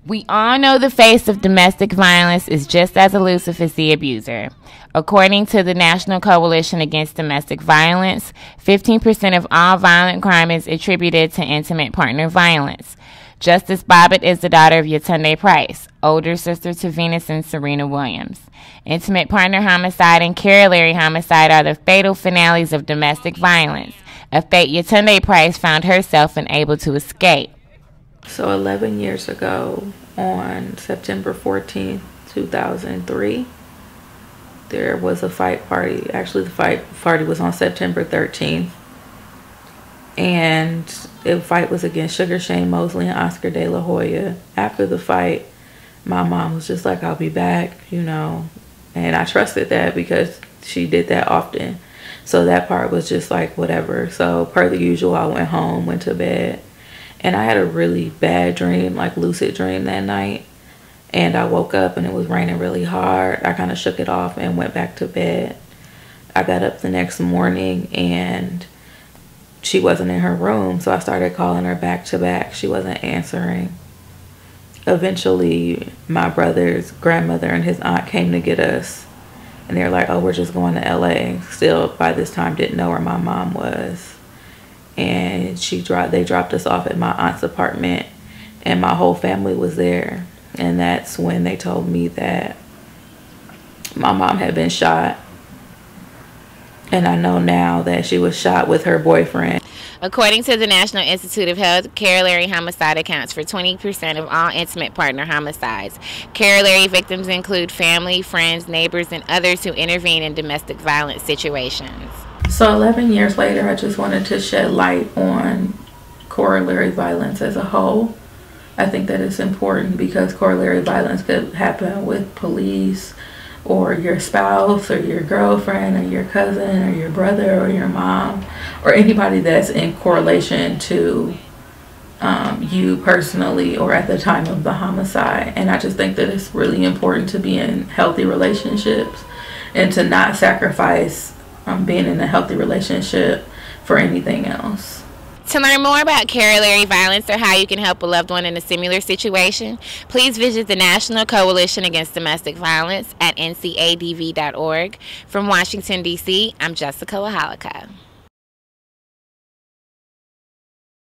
We all know the face of domestic violence is just as elusive as the abuser. According to the National Coalition Against Domestic Violence, 15% of all violent crime is attributed to intimate partner violence. Justus Bobbitt is the daughter of Yetunde Price, older sister to Venus and Serena Williams. Intimate partner homicide and corollary homicide are the fatal finales of domestic violence, a fate Yetunde Price found herself unable to escape. So 11 years ago, on September 14th, 2003, there was a fight party. Actually, the fight party was on September 13th. And the fight was against Sugar Shane Mosley and Oscar De La Hoya. After the fight, my mom was just like, I'll be back, you know. And I trusted that because she did that often. So that part was just like, whatever. So per the usual, I went home, went to bed. And I had a really bad dream, like lucid dream that night. And I woke up and it was raining really hard. I kind of shook it off and went back to bed. I got up the next morning and she wasn't in her room. So I started calling her back to back. She wasn't answering. Eventually, my brother's grandmother and his aunt came to get us. And they were like, oh, we're just going to LA. Still, by this time, didn't know where my mom was. And they dropped us off at my aunt's apartment, and my whole family was there. And that's when they told me that my mom had been shot. And I know now that she was shot with her boyfriend. According to the National Institute of Health, corollary homicide accounts for 20% of all intimate partner homicides. Corollary victims include family, friends, neighbors, and others who intervene in domestic violence situations. So 11 years later, I just wanted to shed light on corollary violence as a whole. I think that it's important because corollary violence could happen with police or your spouse or your girlfriend or your cousin or your brother or your mom or anybody that's in correlation to you personally or at the time of the homicide. And I just think that it's really important to be in healthy relationships and to not sacrifice being in a healthy relationship for anything else. To learn more about corollary violence or how you can help a loved one in a similar situation, please visit the National Coalition Against Domestic Violence at ncadv.org. From Washington, D.C., I'm Jessica Lihalakha.